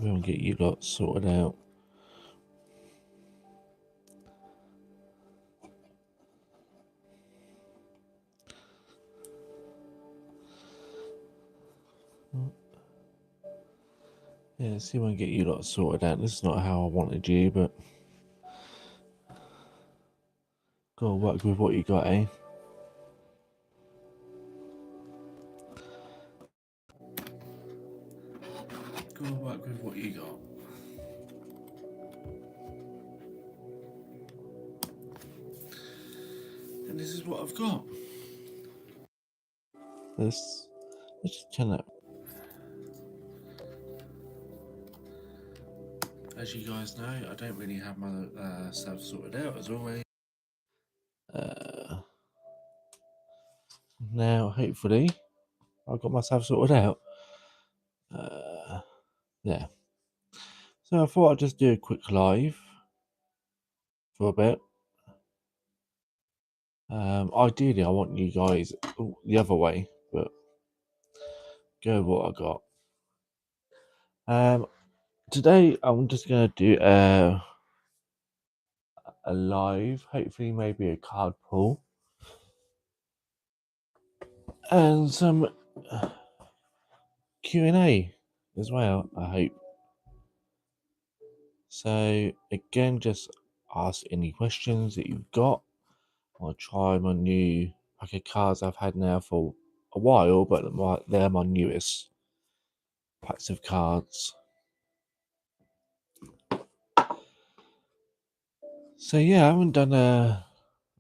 We'll get you lot sorted out. Yeah, see if I can get you lot sorted out. This is not how I wanted you, but gotta work with what you got, eh? Gotta work with what you got. And this is what I've got. Let's just turn it. As you guys know, I don't really have my stuff sorted out as always. Now, hopefully, I've got myself sorted out. Yeah. So I thought I'd just do a quick live for a bit. Ideally, I want you guys the other way, but go with what I got. Today, I'm just gonna do a live, hopefully, maybe a card pull, and some Q&A as well, I hope. So again, just ask any questions that you've got. I'll try my new pack of cards I've had now for a while, but they're my newest packs of cards. So yeah, I haven't done a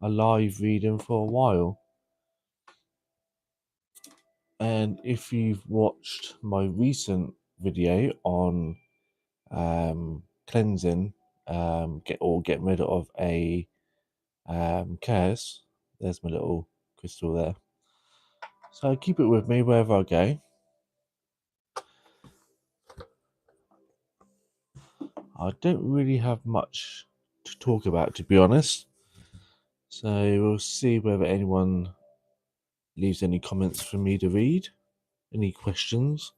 live reading for a while. And if you've watched my recent video on cleansing, getting rid of a curse, there's my little crystal there. So keep it with me wherever I go. I don't really have much to talk about, to be honest. So we'll see whether anyone leaves any comments for me to read, any questions.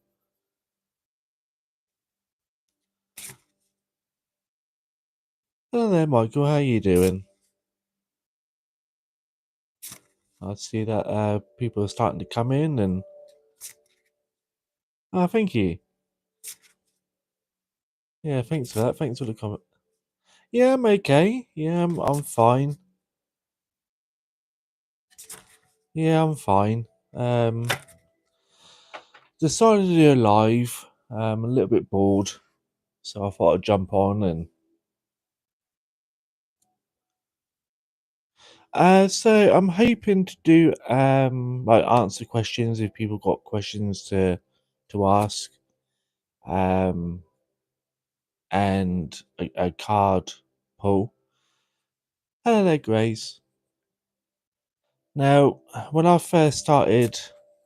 Hello there, Michael. How you doing? I see that people are starting to come in, and thank you. Yeah, thanks for that. Thanks for the comment. Yeah, I'm okay. Yeah, I'm fine. Yeah, I'm fine. Decided to do a live. A little bit bored, so I thought I'd jump on and. So I'm hoping to do like answer questions if people got questions to ask, um, and a card pull. Hello there, Grace. Now, when I first started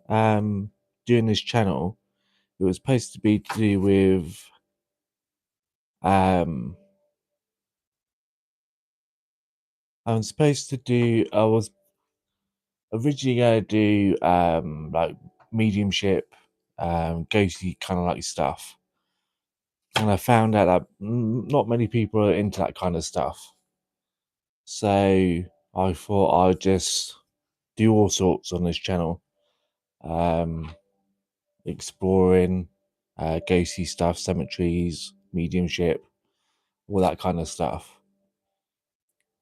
doing this channel, it was supposed to be to do with um, I was originally going to do like mediumship, ghostly kind of like stuff, and I found out that not many people are into that kind of stuff. So I thought I'd just do all sorts on this channel, exploring ghostly stuff, cemeteries, mediumship, all that kind of stuff.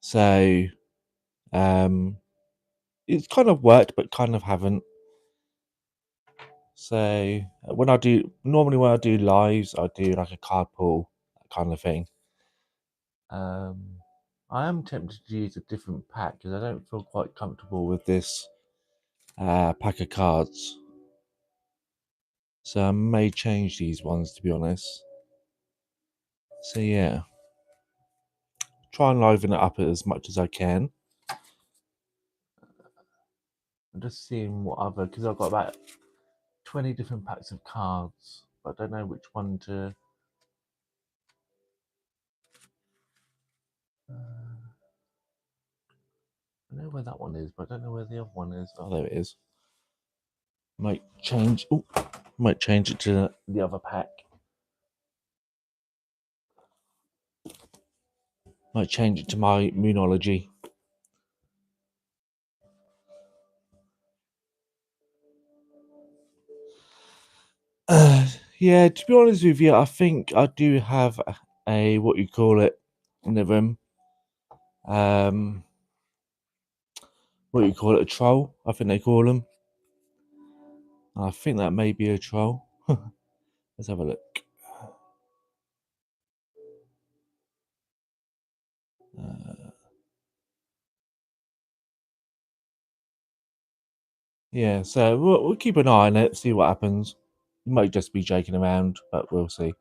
So it's kind of worked, but kind of haven't. So when I do lives, I do like a card pull, that kind of thing. I am tempted to use a different pack because I don't feel quite comfortable with this pack of cards. So I may change these ones, to be honest. So yeah, try and liven it up as much as I can. I'm just seeing what other, because I've got about 20 different packs of cards, but I don't know which one to. I know where that one is, but I don't know where the other one is. Oh, there it is. Might change. Might change it to the other pack. Might change it to my moonology. Yeah, to be honest with you, I think I do have a what you call it in the room. Um, what you call it, a troll? I think they call them. I think that may be a troll. Let's have a look. Uh, yeah, so we'll keep an eye on it, see what happens. You might just be joking around, but we'll see.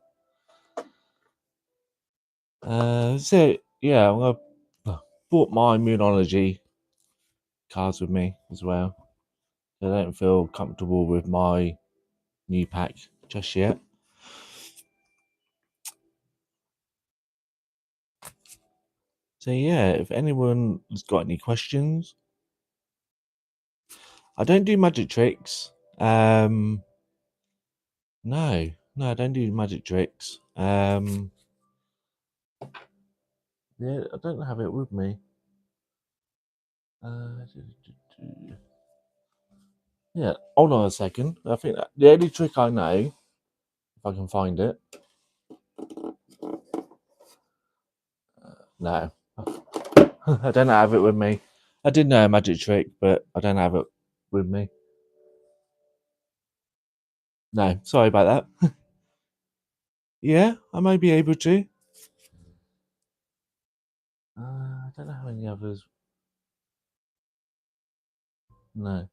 So yeah, bought my immunology cards with me as well. I don't feel comfortable with my new pack just yet. So yeah, if anyone has got any questions, I don't do magic tricks. No, I don't do magic tricks. Yeah, I don't have it with me. Uh, yeah, hold on a second. I think the only trick I know, if I can find it, no, I don't have it with me. I did know a magic trick, but I don't have it with me. No, sorry about that. Yeah, I may be able to. I don't know how many others. No,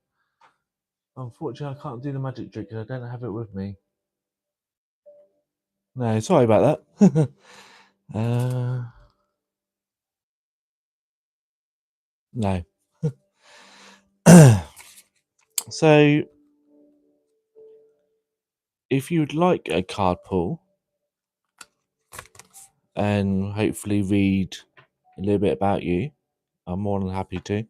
unfortunately, I can't do the magic trick because I don't have it with me. No, sorry about that. uh, no. So, if you'd like a card pull and hopefully read a little bit about you, I'm more than happy to.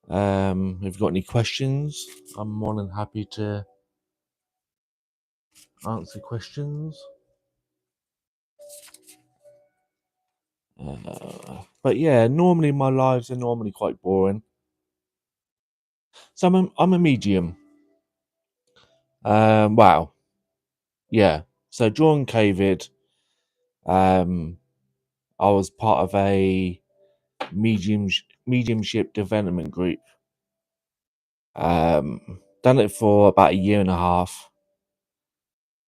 If you've got any questions, I'm more than happy to answer questions. But yeah, normally my lives are normally quite boring. So I'm a medium. Wow, yeah. So during COVID, um, I was part of a mediumship development group. Done it for about a year and a half,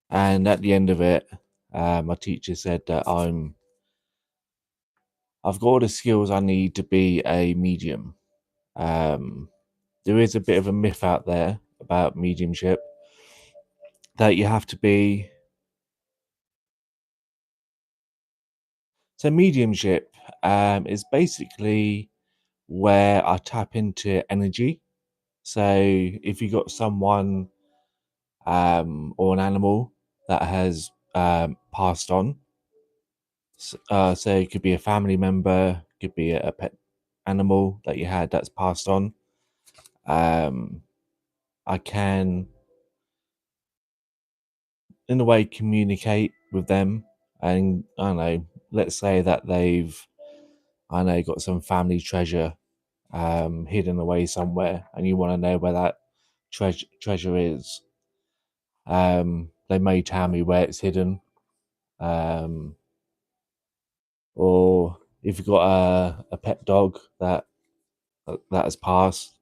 and at the end of it, my teacher said that I've got all the skills I need to be a medium. Um, there is a bit of a myth out there about mediumship that you have to be. So mediumship is basically where I tap into energy. So if you got someone or an animal that has passed on, so it could be a family member, could be a pet animal that you had that's passed on. Um, I can, in a way, communicate with them, and I don't know. Let's say that I know, got some family treasure hidden away somewhere, and you want to know where that treasure is. They may tell me where it's hidden, um, or if you've got a pet dog that has passed,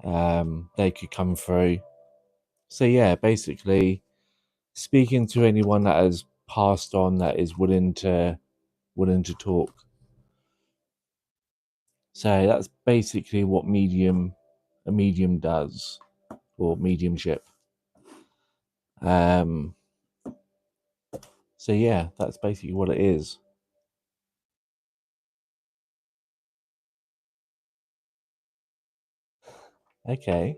they could come through. So yeah, basically speaking to anyone that has passed on that is willing to talk. So that's basically what a medium does, or mediumship. Um, so yeah, that's basically what it is. Okay.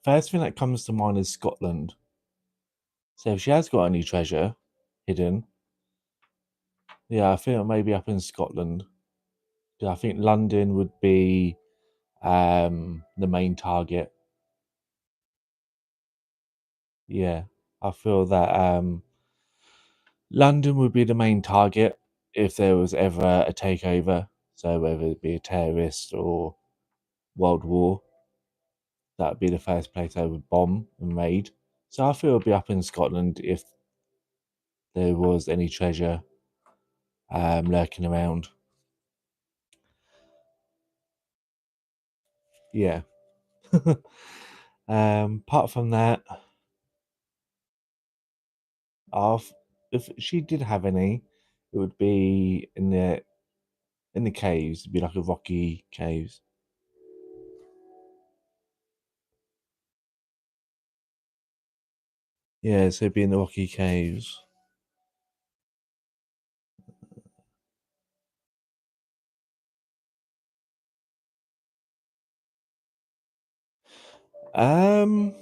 First thing that comes to mind is Scotland. So if she has got any treasure hidden, yeah, I think it may be up in Scotland. Yeah, I think London would be the main target. Yeah, I feel that London would be the main target if there was ever a takeover. So whether it be a terrorist or world war, that would be the first place I would bomb and raid. So I feel it would be up in Scotland if there was any treasure lurking around. Yeah. Apart from that, I've, if she did have any, it would be in the caves. It'd be like a rocky caves. Yeah, so it'd be in the rocky caves. Um.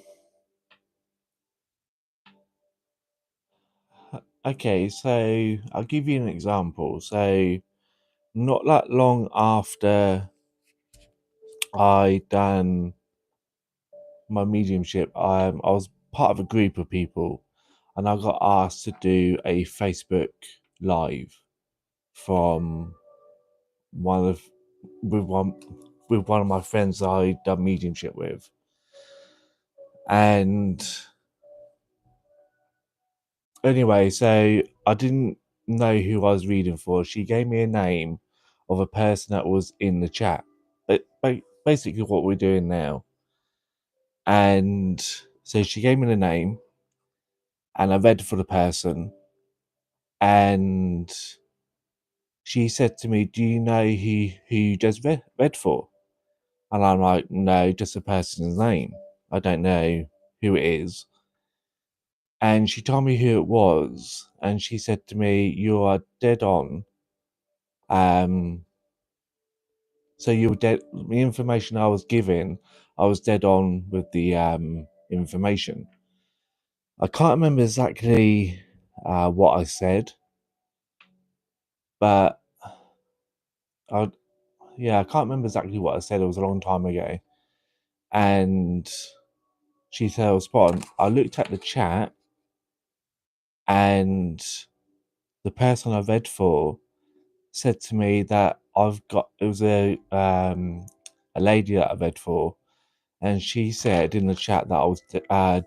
Okay, so I'll give you an example. So not that long after I done my mediumship, I was part of a group of people, and I got asked to do a Facebook live from one of with one with one of my friends I done mediumship with, and anyway, so I didn't know who I was reading for. She gave me a name of a person that was in the chat. Basically, what we're doing now. And so she gave me the name, and I read for the person. And she said to me, "Do you know who you just read for?" And I'm like, "No, just the person's name. I don't know who it is." And she told me who it was, and she said to me, "You are dead on. Um, So you were dead. The information I was given, I was dead on with the information. I can't remember exactly what I said, but I yeah, I can't remember exactly what I said. It was a long time ago, and she said I was spot on. I looked at the chat, and the person I read for said to me that I've got. It was a lady that I read for, and she said in the chat that I was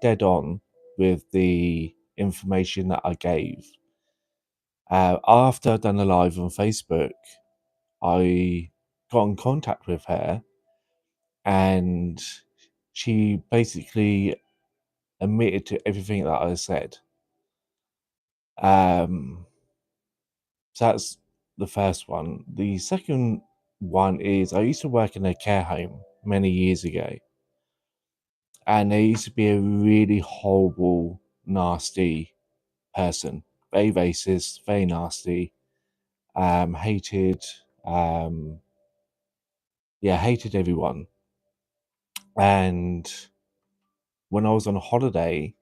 dead on with the information that I gave. After I'd done a live on Facebook, I got in contact with her, and she basically admitted to everything that I said. Um, so that's the first one. The second one is I used to work in a care home many years ago, and there used to be a really horrible, nasty person, very racist, very nasty, hated, um, yeah, hated everyone. And when I was on holiday,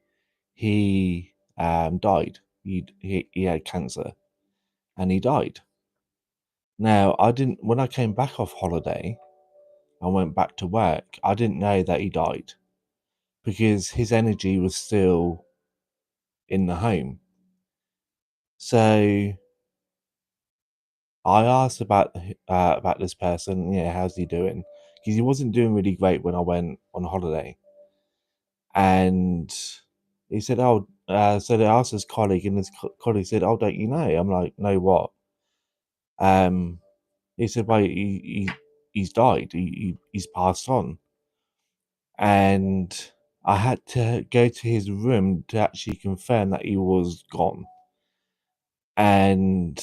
he died. He had cancer, and he died. Now I didn't. When I came back off holiday, I went back to work. I didn't know that he died because his energy was still in the home. So I asked about this person. Yeah, how's he doing? Because he wasn't doing really great when I went on holiday. And he said, "Oh," so they asked his colleague, and his colleague said, "Oh, don't you know?" I'm like, "No, what?" Um, he said, "Well, he's died. He's passed on." And I had to go to his room to actually confirm that he was gone. And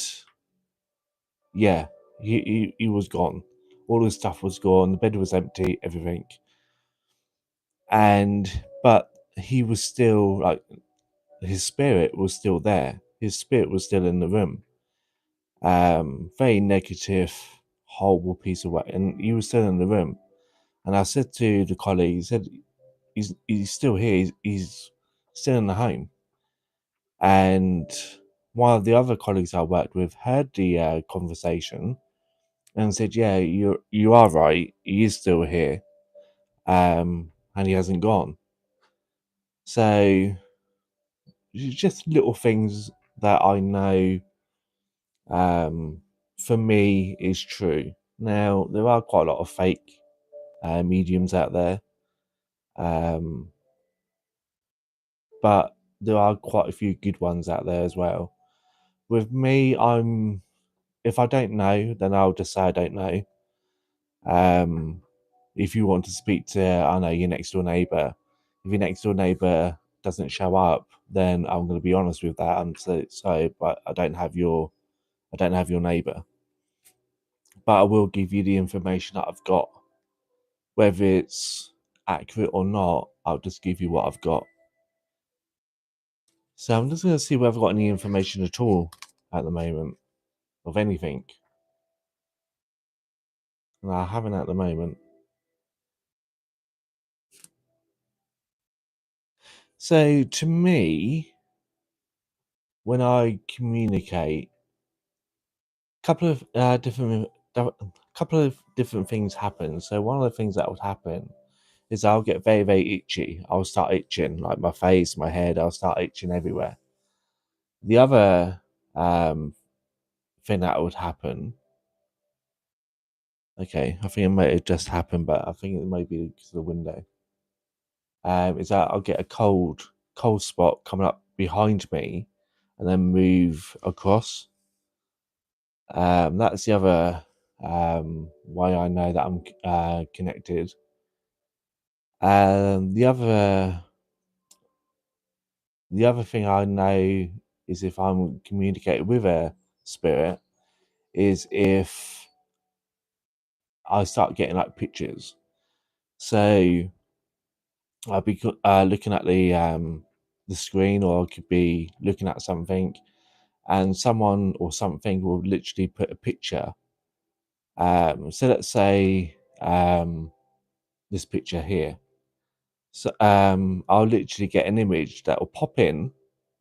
yeah, he was gone. All his stuff was gone. The bed was empty. Everything. And but he was still like his spirit was still there. His spirit was still in the room. Very negative, horrible piece of work, and he was still in the room. And I said to the colleague, he said, he's still here. He's still in the home." And one of the other colleagues I worked with heard the conversation and said, "Yeah, you are right. He is still here, and he hasn't gone." So just little things that I know for me is true. Now, there are quite a lot of fake mediums out there, um, but there are quite a few good ones out there as well. With me, if I don't know, then I'll just say I don't know. If you want to speak to, I don't know, your next door neighbor, if your next door neighbor doesn't show up, then I'm going to be honest with that. And but I don't have your neighbor, but I will give you the information that I've got. Whether it's accurate or not, I'll just give you what I've got. So I'm just going to see whether I've got any information at all at the moment of anything. And I haven't at the moment. So to me, when I communicate, a couple of different things happen. So one of the things that would happen is I'll get very, very itchy. I'll start itching, like my face, my head. I'll start itching everywhere. The other thing that would happen. Okay, I think it might have just happened, but I think it may be because of the window. Is that I'll get a cold spot coming up behind me, and then move across. That's the other why I know that I'm connected. The other thing I know is if I'm communicating with a spirit is if I start getting like pictures. So I'll be looking at the screen, or I could be looking at something, and someone or something will literally put a picture. So let's say this picture here. So I'll literally get an image that will pop in and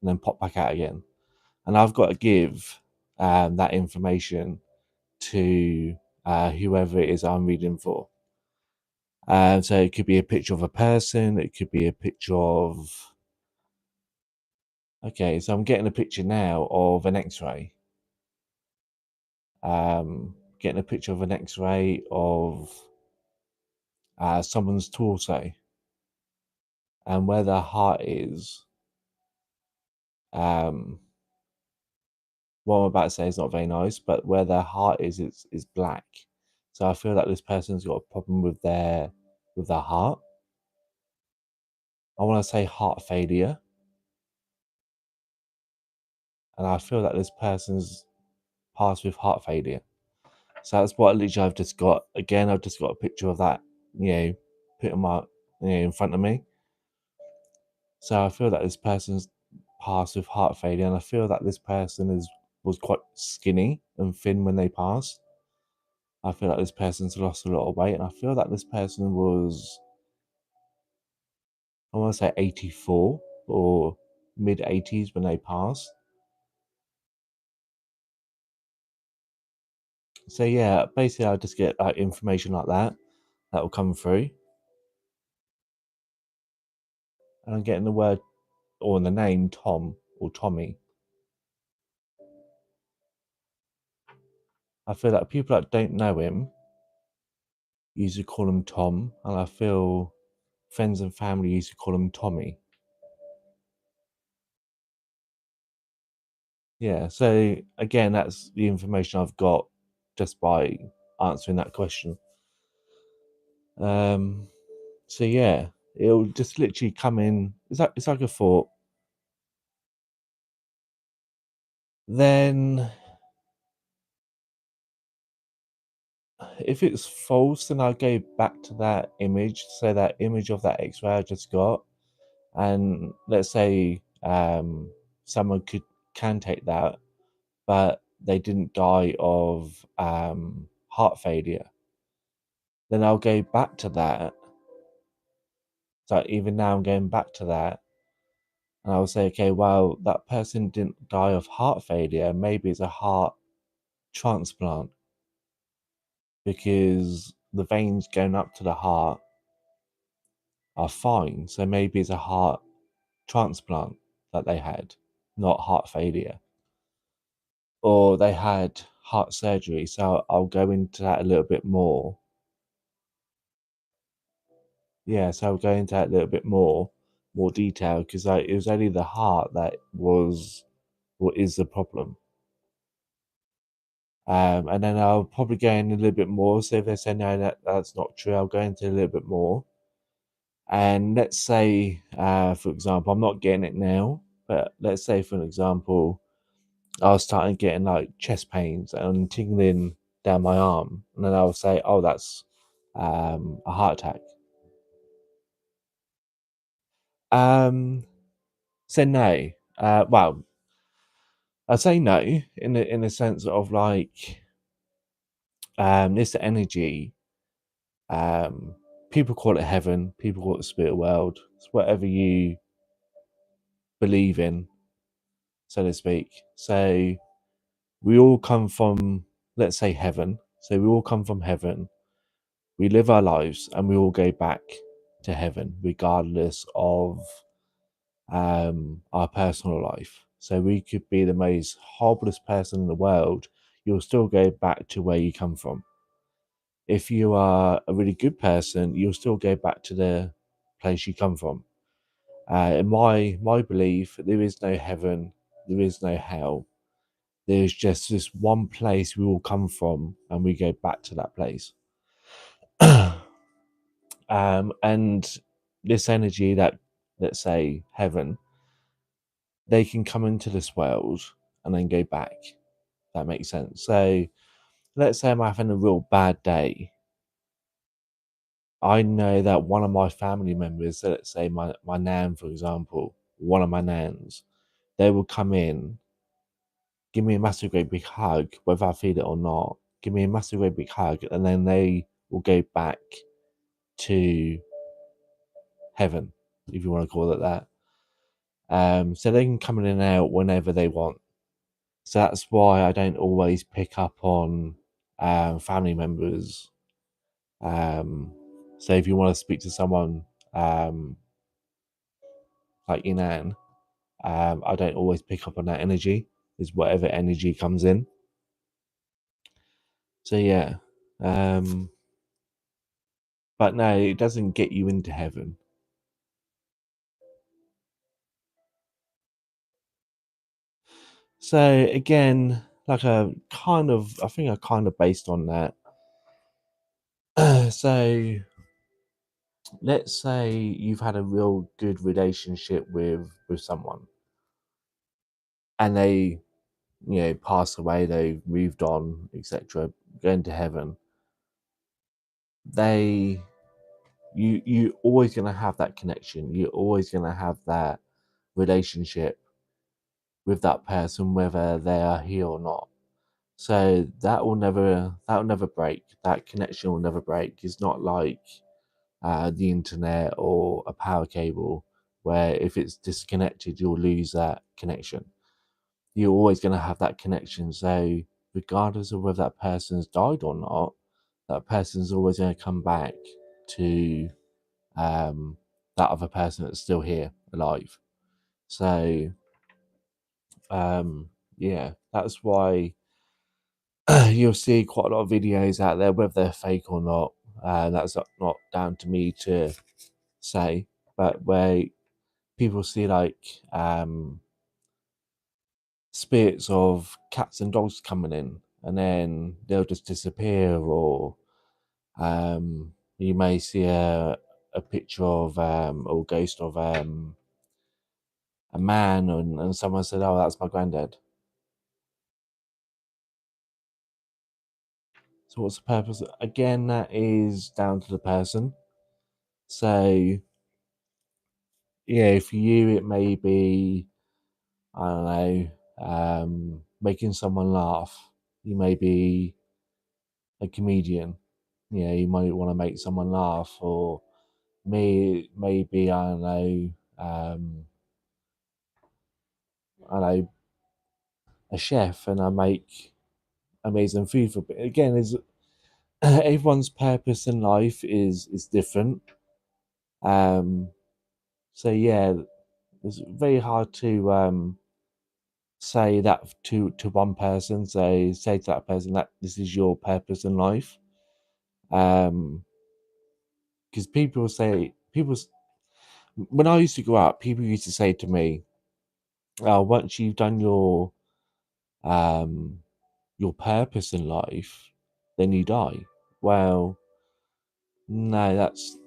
then pop back out again, and I've got to give that information to whoever it is I'm reading for. So it could be a picture of a person. It could be a picture of. Okay, so I'm getting a picture now of an X-ray. Getting a picture of an X-ray of someone's torso, and where their heart is. What I'm about to say is not very nice, but where their heart is black. So I feel like this person's got a problem with their heart. I want to say heart failure, and I feel that this person's passed with heart failure. So that's what literally I've just got. Again, I've just got a picture of that, put in front of me. So I feel that this person's passed with heart failure, and I feel that this person was quite skinny and thin when they passed. I feel like this person's lost a lot of weight, and I feel that this person was, I want to say 84 or mid 80s when they passed. So yeah, basically I just get like information like that will come through, and I'm getting the word or the name Tom or Tommy. I feel like people that don't know him usually call him Tom, and I feel friends and family used to call him Tommy. Yeah, so again, that's the information I've got just by answering that question. So yeah, it'll just literally come in. It's like a thought. Then, if it's false, then I'll go back to that image. So that image of that X-ray I just got, and let's say someone can take that, but they didn't die of heart failure. Then I'll go back to that. So even now I'm going back to that, and I'll say, okay, well, that person didn't die of heart failure. Maybe it's a heart transplant, because the veins going up to the heart are fine. So maybe it's a heart transplant that they had, not heart failure. or they had heart surgery. So I'll go into that a little bit more. Yeah, so I'll go into that a little bit more detail, because it was only the heart that was what is the problem. And then I'll probably go in a little bit more. So if they say no, that's not true, I'll go into a little bit more. And let's say, for example, I'm not getting it now, but let's say, for an example, I was starting getting like chest pains and tingling down my arm, and then I'll say, "Oh, that's a heart attack." Um, so no, well, I say no in the sense of like this energy. Um, People call it heaven, people call it the spirit world. It's whatever you believe in, so to speak. So we all come from, let's say, heaven. So we all come from heaven. We live our lives, and we all go back to heaven, regardless of our personal life. So we could be the most horriblest person in the world. You'll still go back to where you come from. If you are a really good person, you'll still go back to the place you come from. In my belief, there is no heaven, there is no hell. There's just this one place we all come from, and we go back to that place. And this energy that, let's say, heaven, they can come into this world and then go back. That makes sense. So let's say I'm having a real bad day. I know that one of my family members, so let's say my nan, for example, one of my nans, they will come in, give me a massive great big hug, whether I feel it or not, give me a massive great big hug, and then they will go back to heaven, if you want to call it that. So they can come in and out whenever they want. So that's why I don't always pick up on family members. So if you want to speak to someone um, like your nan, I don't always pick up on that energy. Is whatever energy comes in. So yeah, um, but no, it doesn't get you into heaven. So again, like a kind of, I think I kind of based on that. So let's say you've had a real good relationship with someone, and they, pass away, they've moved on, etc., going to heaven. They, you always gonna have that connection. You're always gonna have that relationship with that person, whether they are here or not. So that will never break. That connection will never break. It's not like the internet or a power cable, where if it's disconnected, you'll lose that connection. You're always going to have that connection. So regardless of whether that person's died or not, that person's always going to come back to um, that other person that's still here, alive. So yeah, that's why you'll see quite a lot of videos out there, whether they're fake or not. That's not down to me to say, but where people see like spirits of cats and dogs coming in, and then they'll just disappear, or you may see a picture of or ghost of a man, and someone said, "Oh, that's my granddad." So what's the purpose? Again, that is down to the person. So yeah, for you it may be, I don't know, making someone laugh. You may be a comedian. You might want to make someone laugh, or me maybe, I don't know, I know, a chef, and I make amazing food for. But again, is everyone's purpose in life is different. Um, so yeah, it's very hard to say that to one person. So say to that person that this is your purpose in life. Because when I used to grow up, people used to say to me, once you've done um your purpose in life, then you die. Well, no, that's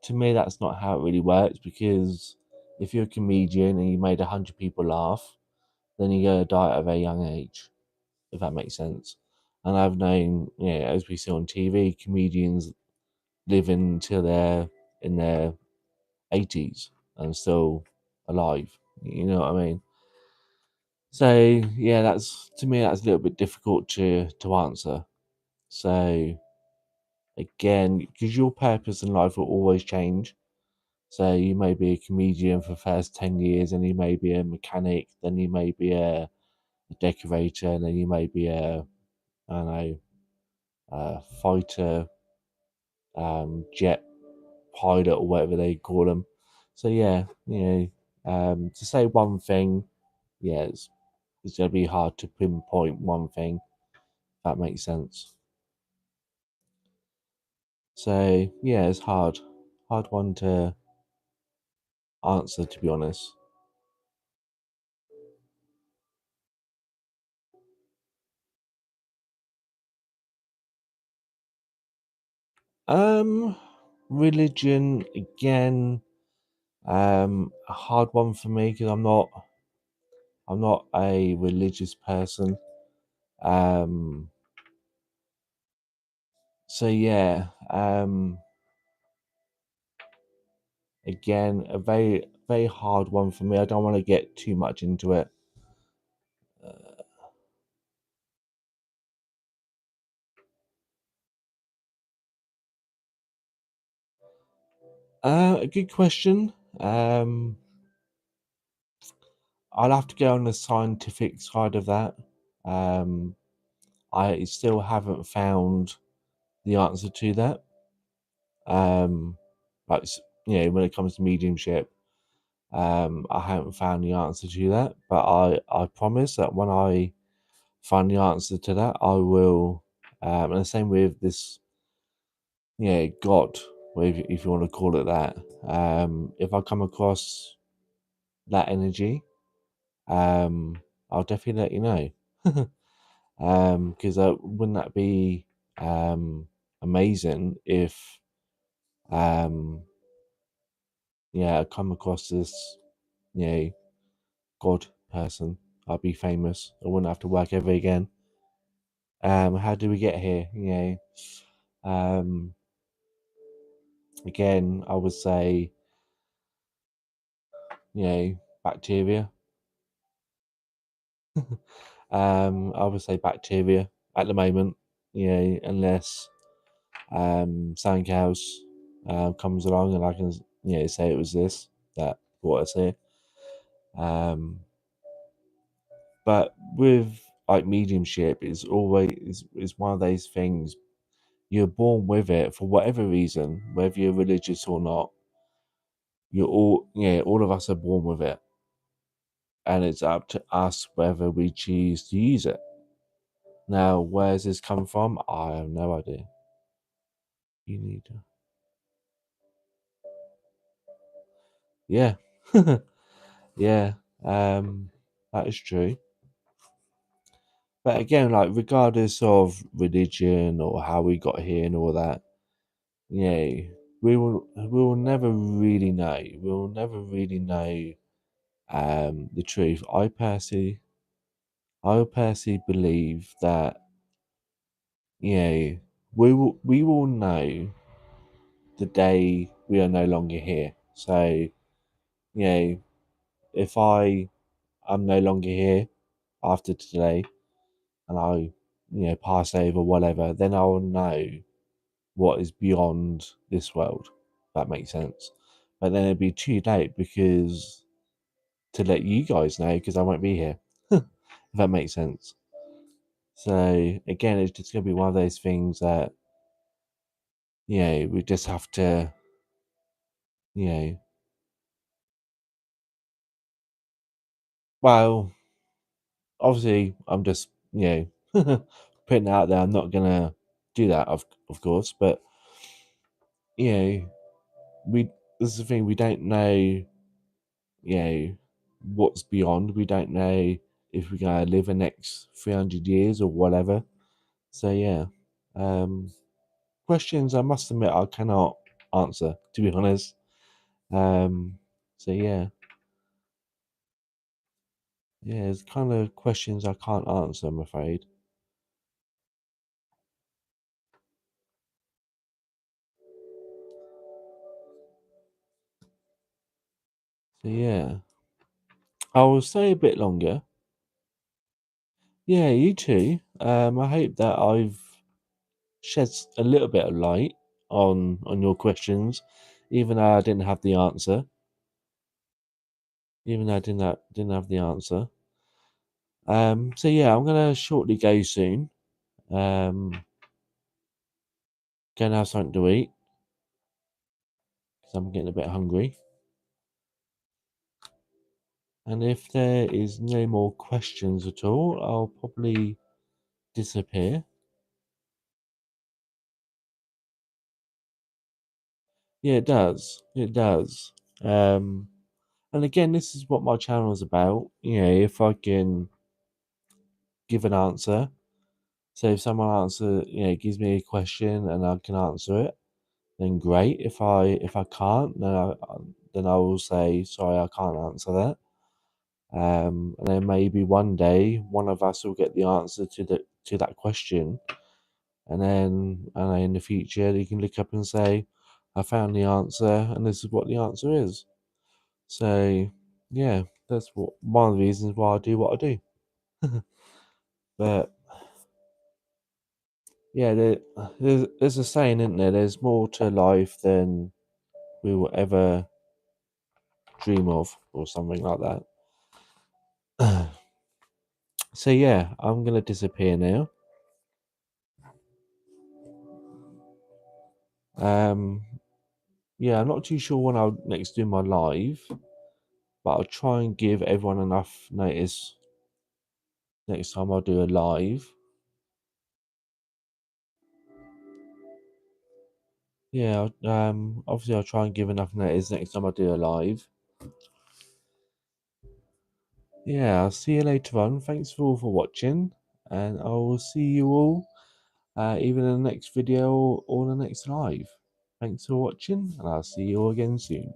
to me that's not how it really works, because if you're a comedian and you made 100 people laugh, then you're gonna die at a very young age, if that makes sense. And I've known, as we see on TV, comedians living until they're in their 80s and still alive. You know what I mean? So yeah, that's to me that's a little bit difficult to answer. So again, because your purpose in life will always change. So you may be a comedian for the first 10 years, and you may be a mechanic, then you may be a decorator, and then you may be I don't know, a fighter, jet pilot or whatever they call them. So yeah, to say one thing, yeah, it's gonna be hard to pinpoint one thing. If that makes sense. So yeah, it's hard one to answer, to be honest. Um, Religion again, a hard one for me because I'm not a religious person. Um, so yeah, again, a very hard one for me. I don't want to get too much into it. A good question. Um, I'll have to go on the scientific side of that. Um, I still haven't found the answer to that. Um, like when it comes to mediumship, I haven't found the answer to that. But I promise that when I find the answer to that, I will. And the same with this, God, if you want to call it that. If I come across that energy, um, I'll definitely let you know. Because wouldn't that be amazing if um, I come across this, you know, God person, I'd be famous. I wouldn't have to work ever again. How do we get here? Um, Again, I would say, bacteria. I would say bacteria at the moment. Unless something else comes along and I can, say it was this that what I say. Um, but with like mediumship, it's always is one of those things. You're born with it for whatever reason, whether you're religious or not. All of us are born with it, and it's up to us whether we choose to use it. Now, where's this come from? I have no idea. You need to, yeah, yeah. That is true. But again, like regardless of religion or how we got here and all that, yeah, we will never really know. We'll never really know the truth. I personally believe that we will know the day we are no longer here. So if I am no longer here after today and I pass over whatever, then I'll know what is beyond this world. If that makes sense. But then it'd be too late because to let you guys know because I won't be here. If that makes sense. So again, it's just gonna be one of those things that we just have to you know well obviously, I'm just, putting it out there. I'm not gonna do that, of course, but you know, we this is the thing. We don't know, what's beyond. We don't know if we're gonna live the next 300 years or whatever. So yeah, um, questions I must admit I cannot answer, to be honest. So it's kind of questions I can't answer, I'm afraid. So I will stay a bit longer. Yeah, you too. I hope that I've shed a little bit of light on your questions, even though I didn't have the answer. Even though I didn't have the answer. So I'm gonna shortly go soon. Gonna have something to eat because I'm getting a bit hungry. And if there is no more questions at all, I'll probably disappear. Yeah, it does. It does. And again, this is what my channel is about. If I can give an answer. So if someone gives me a question and I can answer it, then great. If I can't, then I will say sorry, I can't answer that. And then maybe one day one of us will get the answer to that question, and then in the future you can look up and say, I found the answer, and this is what the answer is. So yeah, that's one of the reasons why I do what I do. But yeah, there's a saying, isn't there? There's more to life than we will ever dream of, or something like that. So I'm gonna disappear now. Um, I'm not too sure when I'll next do my live, but I'll try and give everyone enough notice next time I do a live. Obviously I'll try and give enough notice next time I do a live. I'll see you later on. Thanks for all for watching, and I will see you all either in the next video or the next live. Thanks for watching, and I'll see you all again soon.